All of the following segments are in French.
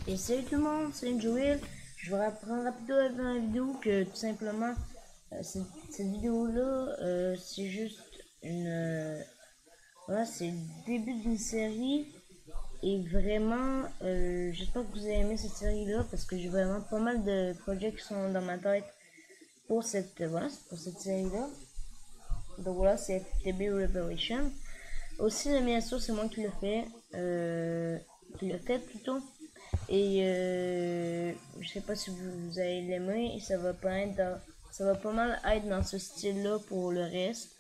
Et salut tout le monde, c'est Joel. Je vais reprendre rapidement dans la vidéo que tout simplement, cette vidéo-là, c'est juste une... voilà, c'est le début d'une série. Et vraiment, j'espère que vous avez aimé cette série-là parce que j'ai vraiment pas mal de projets qui sont dans ma tête pour voilà, pour cette série-là. Donc voilà, c'est FTB Revelation. Aussi, la miniature, c'est moi qui l'ai fait. Qui l'a fait plutôt. Et je sais pas si vous allez l'aimer. Ça va pas mal être dans ce style-là pour le reste.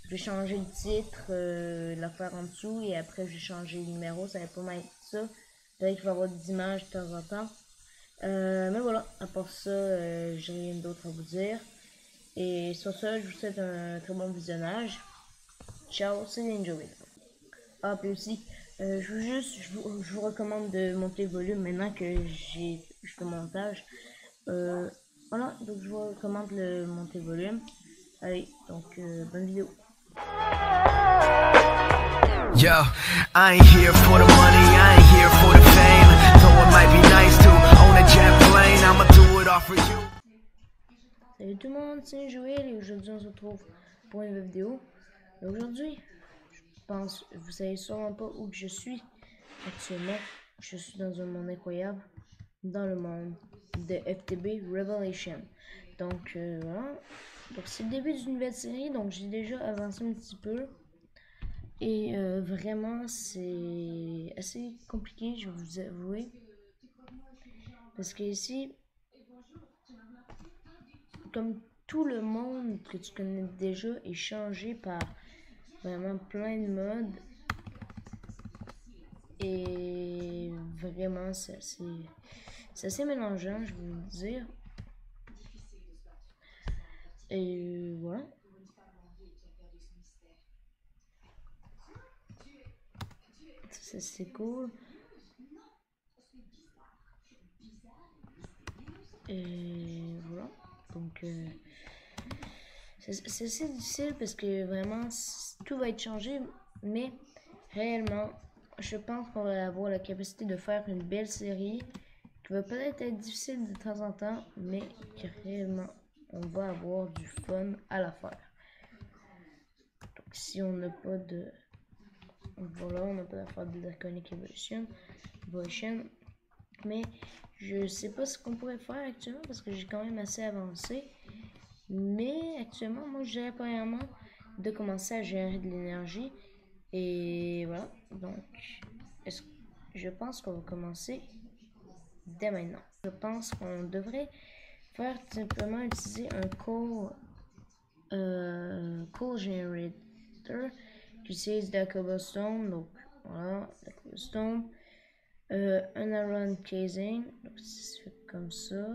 Je vais changer le titre, l'affaire en dessous, et après je vais changer le numéro. Ça va pas mal être ça. Peut-être qu'il va y avoir des images de temps en temps. Mais voilà, à part ça, j'ai rien d'autre à vous dire. Et sur ça, je vous souhaite un très bon visionnage. Ciao, c'est Enjoy. Ah, puis aussi, je vous recommande de monter le volume maintenant que je fais mon montage. Voilà, donc je vous recommande de monter le volume. Allez, donc bonne vidéo. Yo, I ain't here for the money, I ain't here for the fame. Though it might be nice to own a jet plane, I'ma do it all for you. Salut tout le monde, c'est Joël et aujourd'hui on se retrouve pour une nouvelle vidéo. Aujourd'hui, je pense, vous savez sûrement pas où que je suis actuellement. Je suis dans un monde incroyable, dans le monde de FTB Revelation. Donc voilà, donc c'est le début d'une nouvelle série, donc j'ai déjà avancé un petit peu. Et vraiment, c'est assez compliqué, je vais vous avouer. Parce que ici, comme tout le monde que tu connais déjà est changé par vraiment plein de modes. Et vraiment, c'est assez mélangeant, je vais vous le dire. Et voilà. C'est cool. Et voilà. Donc, c'est assez difficile parce que vraiment, tout va être changé. Mais réellement, je pense qu'on va avoir la capacité de faire une belle série qui va peut-être être difficile de temps en temps, mais que réellement, on va avoir du fun à la faire. Donc, si on n'a pas de... Voilà, on n'a pas d'affaire de Draconic Evolution. Mais je sais pas ce qu'on pourrait faire actuellement parce que j'ai quand même assez avancé. Mais actuellement, moi, je dirais premièrement de commencer à gérer de l'énergie. Et voilà, donc, je pense qu'on va commencer dès maintenant. Je pense qu'on devrait faire simplement utiliser un coal generator qui utilise de la cobblestone. Donc, voilà, la cobblestone. Un iron casing, donc ça se fait comme ça.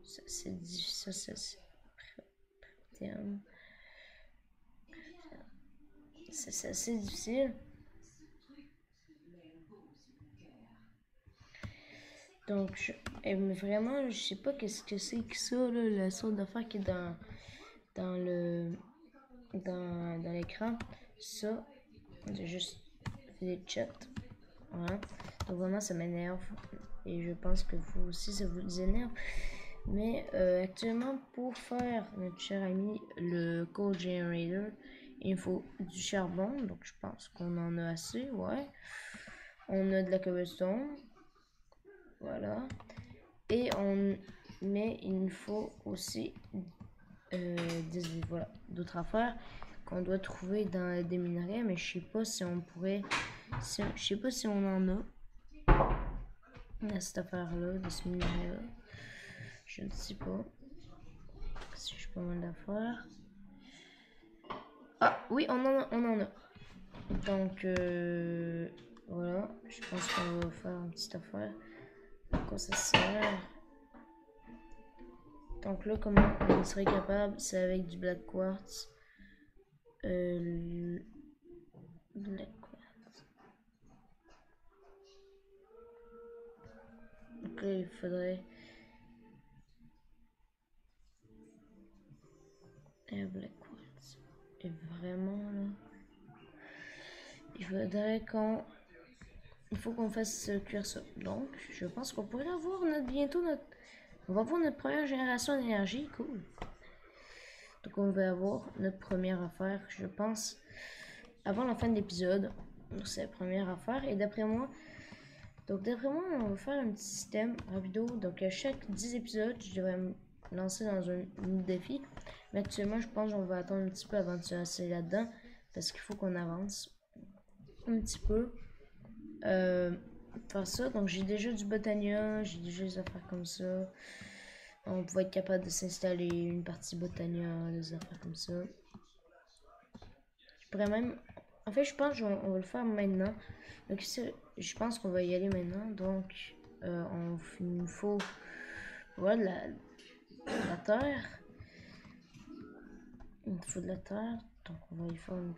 Ça c'est difficile, ça c'est c'est assez difficile. Donc, mais vraiment, je sais pas qu'est-ce que c'est que ça, là, la sorte d'affaire qui est dans dans l'écran. Ça, j'ai juste fait des chats. Voilà. Donc vraiment, ça m'énerve. Et je pense que vous aussi, ça vous énerve. Mais actuellement, pour faire notre cher ami le Coal Generator, il faut du charbon. Donc je pense qu'on en a assez, ouais. On a de la cobblestone. Voilà. Mais il nous faut aussi voilà, d'autres affaires qu'on doit trouver dans des minerais. Mais je sais pas si on pourrait... je sais pas si on en a. Cette affaire-là, de ce minerai-là. Je ne sais pas. Si j'ai pas mal d'affaires. Ah, oui, on en a. Donc, voilà. Je pense qu'on va faire une petite affaire. À quoi ça sert? Donc là, comment on serait capable? C'est avec du black quartz. Black quartz. Donc là, il faudrait... black quartz. Et vraiment, là... Il faudrait qu'on il faut qu'on fasse cuire ça. Donc, je pense qu'on pourrait avoir bientôt on va avoir notre première génération d'énergie. Cool. Donc, on va avoir notre première affaire, je pense, avant la fin de l'épisode. Donc, c'est la première affaire. Et d'après moi, on va faire un petit système rapido. Donc, à chaque 10 épisodes, je devrais me lancer dans un défi. Mais actuellement, je pense qu'on va attendre un petit peu avant de se lancer là-dedans. Parce qu'il faut qu'on avance un petit peu. Faire ça. Donc, j'ai déjà du Botania. J'ai déjà des affaires comme ça. On va être capable de s'installer une partie Botania, des affaires comme ça. Je pourrais même... En fait, je pense qu'on va le faire maintenant. Donc, je pense qu'on va y aller maintenant. Donc, il nous faut... Voilà, la terre. Il nous faut de la terre. Donc, on va y faire une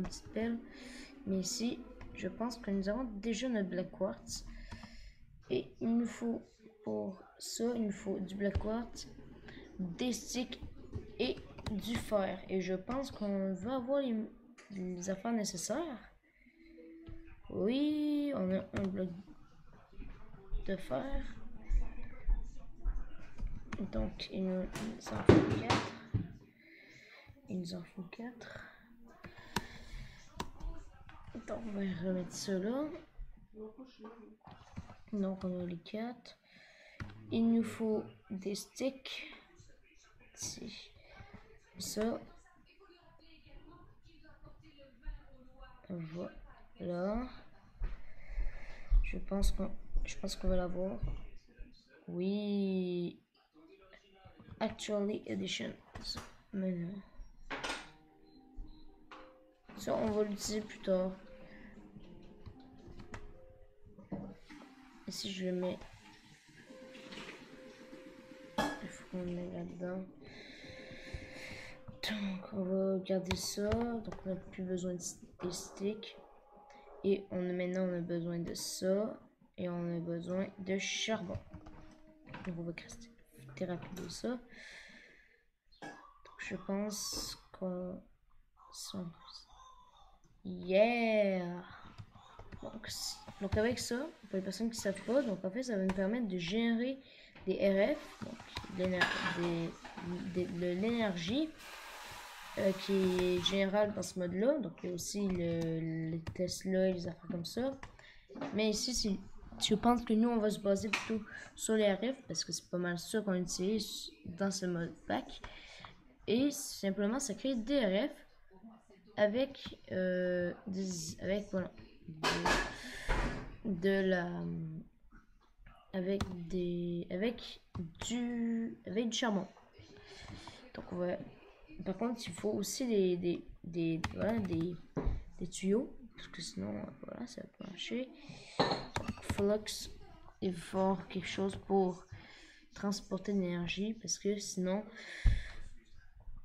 petite pelle. Mais ici, je pense que nous avons déjà notre black quartz. Et il nous faut, pour ça, il nous faut du black quartz, des sticks et du fer. Et je pense qu'on va avoir les affaires nécessaires. Oui, on a un bloc de fer. Donc, il nous en faut 4. Il nous en faut 4. Donc, on va remettre ça là. Donc, on a les 4. Il nous faut des sticks. Ici. Ça. Voilà. Je pense qu'on va l'avoir. Oui. Actually Edition. Maintenant. Ça, on va l'utiliser plus tard. Et si je le mets... Il faut qu'on le mette là-dedans. Donc, on va garder ça. Donc, on n'a plus besoin des sticks. Et maintenant, on a besoin de ça. Et on a besoin de charbon. Donc, on va crafter rapidement ça. Donc, je pense qu'on... Yeah! Donc avec ça, pour les personnes qui ne savent pas, donc en fait, ça va nous permettre de générer des RF, donc de l'énergie qui est générale dans ce mode-là. Donc il y a aussi les Tesla et les affaires comme ça. Mais ici, je pense que nous, on va se baser plutôt sur les RF parce que c'est pas mal ça qu'on utilise dans ce mode pack. Et simplement, ça crée des RF avec voilà, avec du charbon. Donc par contre, il faut aussi des tuyaux parce que sinon voilà, ça va pas marcher. Flux, il faut quelque chose pour transporter de l'énergie parce que sinon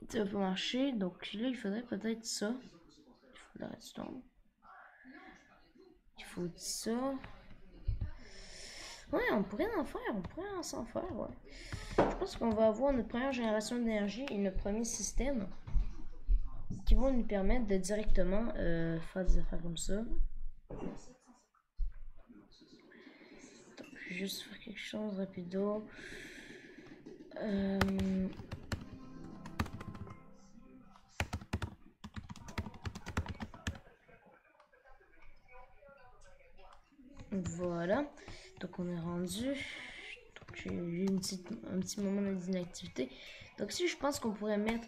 ça va pas marcher. Donc là, il faudrait peut-être ça. Il faut de la redstone. Il faut ça. Ouais, on pourrait s'en faire, ouais. Je pense qu'on va avoir notre première génération d'énergie et notre premier système qui vont nous permettre de directement faire des affaires comme ça. Donc, je vais juste faire quelque chose rapido. Voilà, donc on est rendu. Donc j'ai eu un petit moment d'inactivité. Donc ici, je pense qu'on pourrait mettre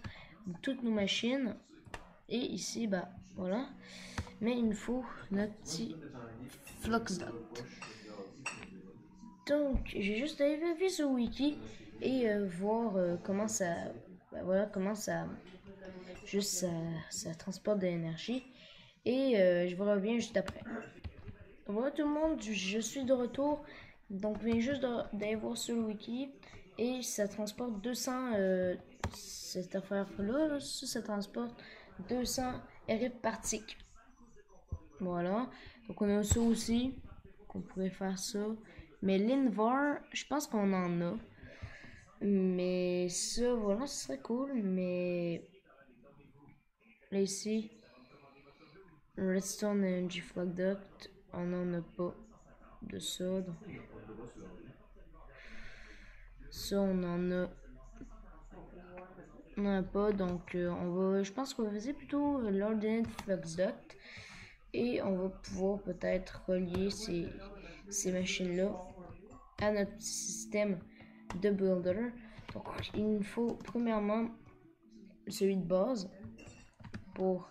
toutes nos machines. Et ici, bah voilà. Mais il nous faut notre petit flux dot. Donc j'ai juste allé vérifier sur Wiki et voir comment ça, bah, voilà, comment ça, juste ça transporte de l'énergie. Et je vous reviens juste après. Voilà tout le monde, je suis de retour. Donc, je viens juste d'aller voir sur le wiki. Et ça transporte 200. Cette affaire-là, ça transporte 200 RF partiques. Voilà. Donc, on a ça aussi. Qu'on pourrait faire ça. Mais l'Invar, je pense qu'on en a. Mais ça, voilà, ce serait cool. Mais là, ici, Redstone Energy Flag Duct. on n'en a pas de ça. Donc, ça, on en a pas. Donc, je pense qu'on va viser plutôt l'Ordinate Flux Duct. Et on va pouvoir peut-être relier ces machines-là à notre système de builder. Donc, il nous faut premièrement celui de base pour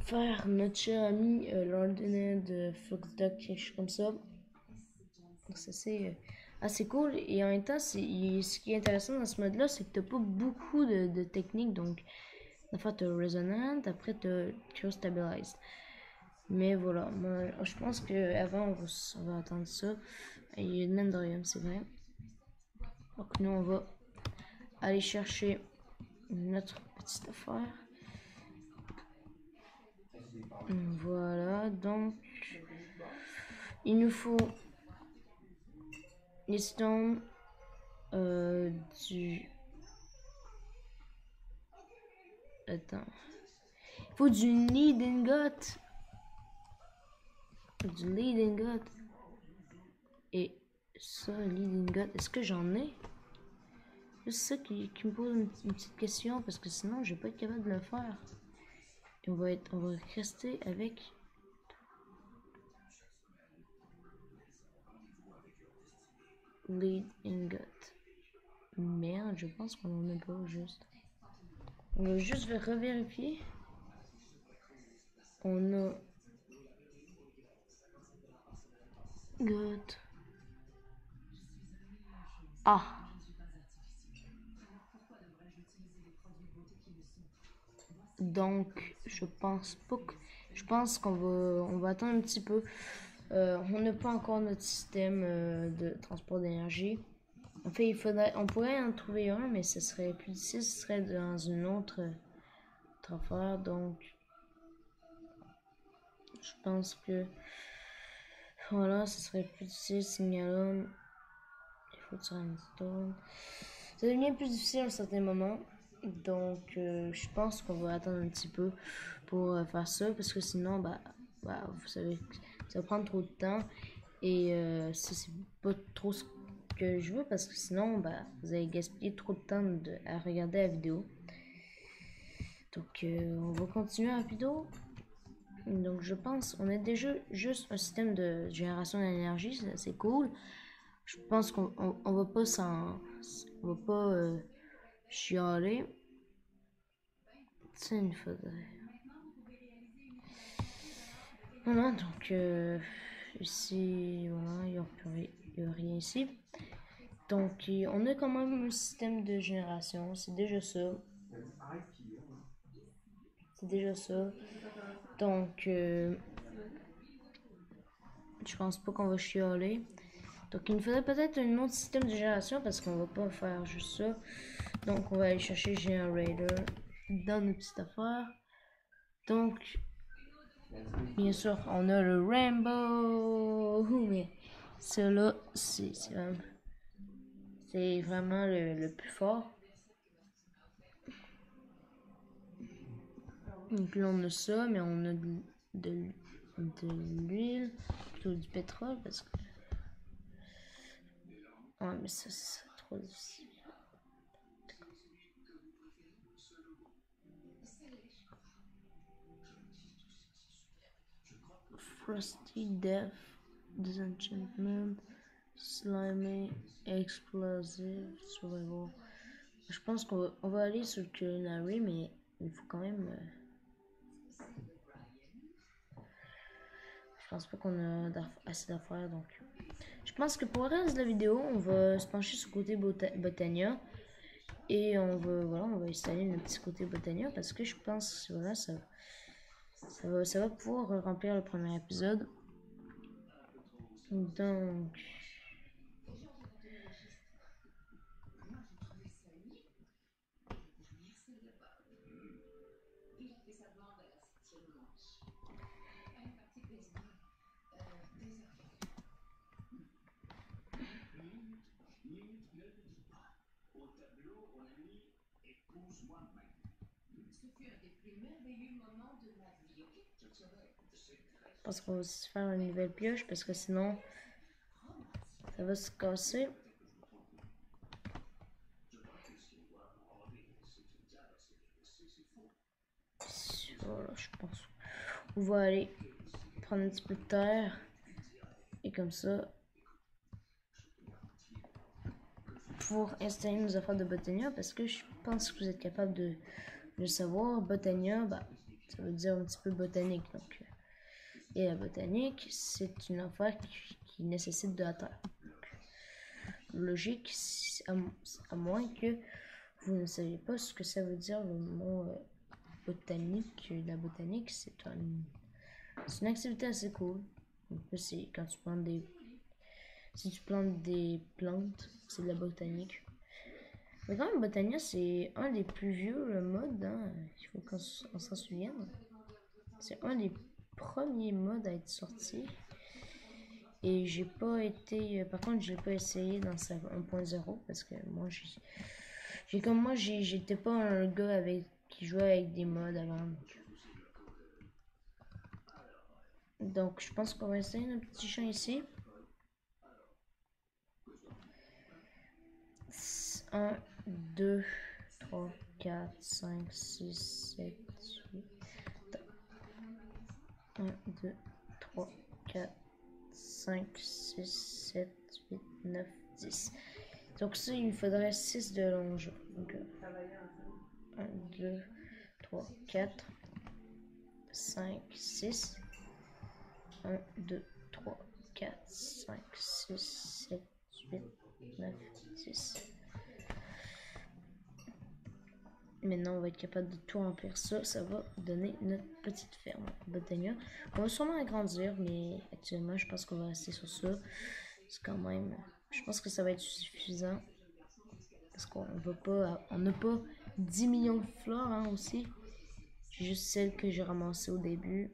faire notre cher ami l'Ordinate Flux Duct, quelque chose comme ça. Donc, ça c'est assez cool. Et en même temps, ce qui est intéressant dans ce mode-là, c'est que tu n'as pas beaucoup de techniques. Donc, en fait, tu as Resonant, après tu as Cryo-Stabilized. Mais voilà, moi je pense qu'avant on va attendre ça. Il y a une Mendorium, c'est vrai. Donc nous on va aller chercher notre petite affaire. Voilà, donc il nous faut les stones du... Attends. Il faut du lead ingot. Du lead ingot. Et ça, lead ingot, est-ce que j'en ai? C'est ça qui me pose une petite question parce que sinon je vais pas être capable de le faire. Et on va rester avec lead ingot. Merde, je pense qu'on en a pas juste. On va juste revérifier. On a got. Ah. Donc, je pense pas que... Je pense on va attendre un petit peu. On n'a pas encore notre système de transport d'énergie. En fait, on pourrait en trouver un, mais ce serait plus difficile, ce serait dans une autre affaire. Donc, je pense que voilà, ce serait plus difficile. Signalum, il faut tirer une stone. Ça devient plus difficile à un certain moment. Donc, je pense qu'on va attendre un petit peu pour faire ça, parce que sinon, vous savez, ça va prendre trop de temps. Et ça, c'est pas trop ce que je veux, parce que sinon, vous allez gaspiller trop de temps à regarder la vidéo. Donc, on va continuer la vidéo. Donc, je pense, on a déjà juste un système de génération d'énergie, c'est cool. Je pense qu'on va pas chialer. Ça, il faudrait. Voilà, donc ici, voilà, il n'y a rien ici. Donc, on a quand même un système de génération, c'est déjà ça. C'est déjà ça. Donc, je pense pas qu'on va chialer. Donc, il nous faudrait peut-être un autre système de génération parce qu'on va pas faire juste ça. Donc, on va aller chercher Generator dans nos petites affaires. Donc, bien sûr, on a le Rainbow. Mais celui-là, c'est vraiment le plus fort. Donc là, on a ça, mais on a de l'huile, plutôt du pétrole, parce que... Ouais, mais ça, c'est trop difficile. Frosty Death, Disenchantment, Slimy, Explosive, Survival. Je pense qu'on va aller sur le Culinary, mais il faut quand même... Je pense pas qu'on a assez d'affaires, donc... Je pense que pour le reste de la vidéo, on va se pencher sur le côté Botania. Et on va installer notre petit côté Botania parce que je pense que voilà, ça va pouvoir remplir le premier épisode. Donc... Ce fut un des plus merveilleux moments de ma vie, ok? Je le saurais. C'est très pense qu'on va aussi faire une nouvelle pioche parce que sinon ça va se casser. Voilà, je pense. On va aller prendre un petit peu de terre et comme ça pour installer nos affaires de Botania parce que je pense que vous êtes capable de le savoir. Botania, bah, ça veut dire un petit peu botanique. Donc, et la botanique, c'est une affaire qui nécessite de la terre. Logique, à moins que vous ne saviez pas ce que ça veut dire le mot botanique. La botanique, c'est une activité assez cool. C'est quand tu plantes si tu plantes des plantes, c'est de la botanique. Mais quand même, Botania, c'est un des plus vieux modes, hein. Il faut qu'on s'en souvienne. C'est un des premiers modes à être sorti. Et j'ai pas été. Par contre, je l'ai pas essayé dans sa 1.0 parce que moi, j'étais pas un gars qui jouait avec des mods avant. Donc, je pense qu'on va essayer notre petit champ ici. 1, 2, 3, 4, 5, 6, 7, 8. 1, 2, 3, 4, 5, 6, 7, 8, 9, 10. Donc ça, il me faudrait 6 de longe. Donc 1, 2, 3, 4, 5, 6. 1, 2, 3, 4, 5, 6, 7, 8, 9, 10. Maintenant, on va être capable de tout remplir ça. Ça va donner notre petite ferme Botania. On va sûrement agrandir, mais actuellement, je pense qu'on va rester sur ça. C'est quand même... Je pense que ça va être suffisant. Parce qu'on va pas... On n'a pas 10 millions de fleurs, hein, aussi. J'ai juste celle que j'ai ramassée au début.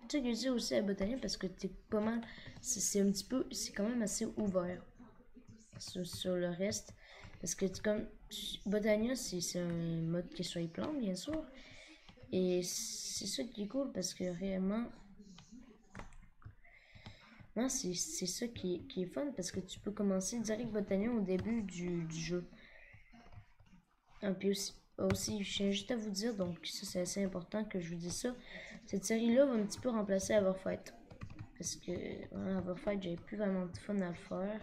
Tu sais que je dis aussi à Botania parce que t'es pas mal... C'est un petit peu... C'est quand même assez ouvert. Sur le reste. Parce que comme Botania, c'est un mode qui est sur les plantes, bien sûr. Et c'est ça qui est cool parce que réellement, non, c'est ça qui est fun parce que tu peux commencer direct Botania au début du jeu. Et puis aussi, je tiens juste à vous dire, donc ça c'est assez important que je vous dise ça. Cette série-là va un petit peu remplacer Everfight. Parce que Everfight, j'avais plus vraiment de fun à le faire.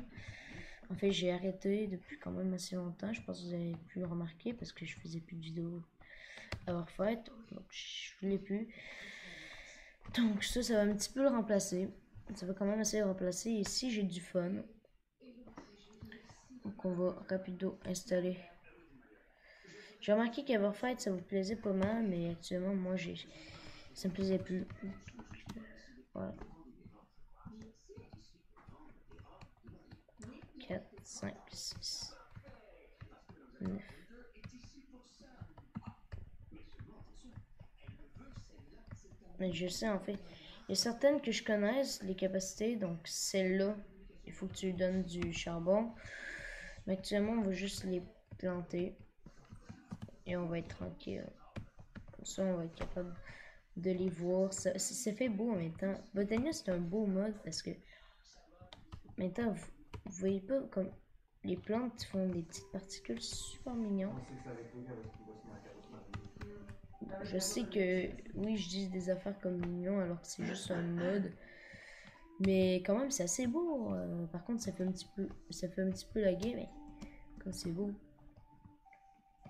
En fait, j'ai arrêté depuis quand même assez longtemps. Je pense que vous avez pu le remarquer parce que je faisais plus de vidéos Everfight. Donc, je voulais plus. Donc, ça va un petit peu le remplacer. Ça va quand même assez le remplacer. Et si j'ai du fun, donc on va rapido installer. J'ai remarqué qu'Everfight, ça vous plaisait pas mal, mais actuellement, moi, ça me plaisait plus. Voilà. 4, 5, 6, 9. Mais je sais, en fait, il y a certaines que je connaisse, les capacités, donc celle-là, il faut que tu lui donnes du charbon. Mais actuellement, on va juste les planter. Et on va être tranquille. Comme ça, on va être capable de les voir. Ça fait beau en même temps. Botania, c'est un beau mode parce que maintenant, vous voyez pas comme les plantes font des petites particules super mignons. Je sais que oui, je dis des affaires comme mignon alors que c'est juste un mode. Mais quand même, c'est assez beau. Par contre, ça fait un petit peu laguer, mais comme c'est beau.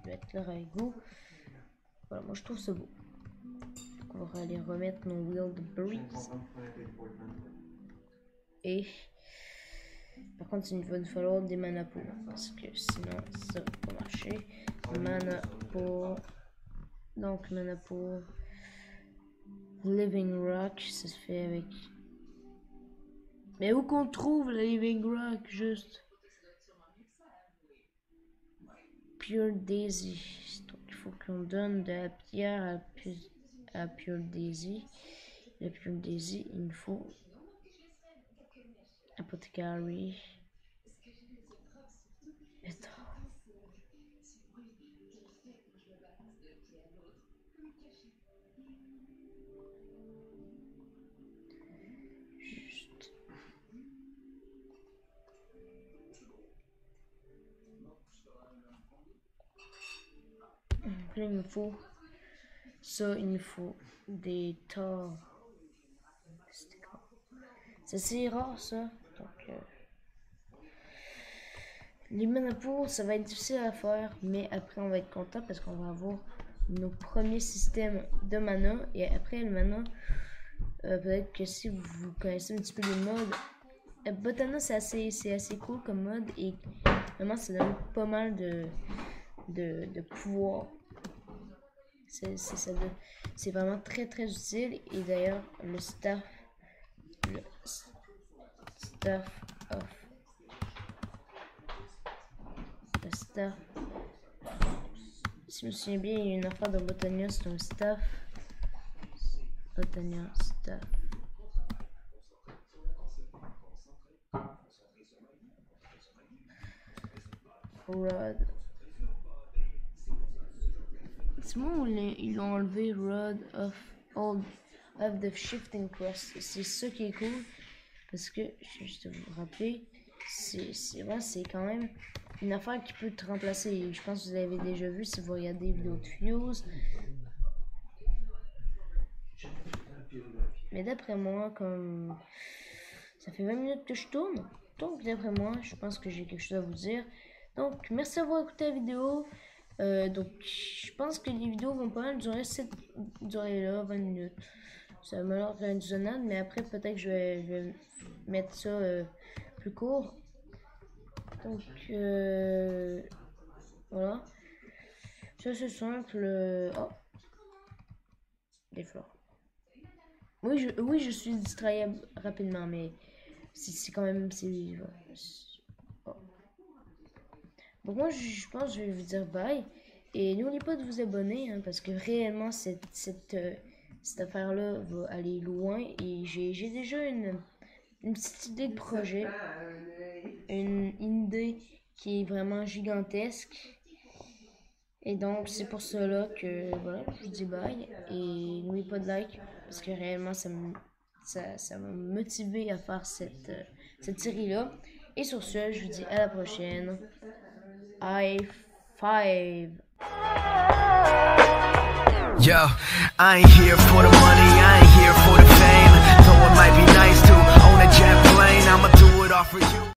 Je vais être clair avec vous. Voilà, moi je trouve ça beau. Donc, on va aller remettre nos Wildberries. Et par contre, il va nous falloir des mana pour parce que sinon ça va pas marcher. Mana pour. Donc, mana pour Living Rock, ça se fait avec. Mais où qu'on trouve le Living Rock, juste? Pure Daisy. Donc, il faut qu'on donne de la pierre à Pure Daisy. Le Pure Daisy, il nous faut Apothecary. là, il me faut ça, il me faut des tas. C'est assez rare ça. Donc, les manapos, ça va être difficile à faire, mais après on va être content parce qu'on va avoir nos premiers systèmes de mana. Et après le mana, peut-être que si vous connaissez un petit peu les modes, Botana c'est assez cool comme mode et vraiment ça donne pas mal de pouvoir. C'est vraiment très utile. Et d'ailleurs le staff si je me souviens bien, il y a une affaire de Botania, c'est un staff. Botania staff. Rod. C'est moi où ils l'ont enlevé, Rod of the Shifting Cross. C'est ça qui est cool. Parce que, juste vous rappeler, c'est quand même une affaire qui peut te remplacer. Je pense que vous avez déjà vu si vous regardez des vidéos de Fuse. Mais d'après moi, comme ça fait 20 minutes que je tourne, donc d'après moi, je pense que j'ai quelque chose à vous dire. Donc, merci d'avoir écouté la vidéo. Donc, je pense que les vidéos vont pas mal durer là, 20 minutes. Ça m'a l'air d'une zonade, mais après, peut-être que je vais mettre ça plus court. Donc, voilà. Ça, c'est simple. Oh, des fleurs. Oui, je suis distrayable rapidement, mais c'est quand même... Oh. Donc moi, je pense que je vais vous dire bye. Et n'oubliez pas de vous abonner, hein, parce que réellement, cette affaire-là va aller loin. Et j'ai déjà une petite idée de projet. Une idée qui est vraiment gigantesque. Et donc, c'est pour cela que, voilà, je vous dis bye. Et n'oubliez pas de like, parce que réellement, ça va me motiver à faire cette série-là. Et sur ce, je vous dis à la prochaine. High five. Yo, I ain't here for the money, I ain't here for the fame. Though it might be nice to own a jet plane, I'ma do it all for you.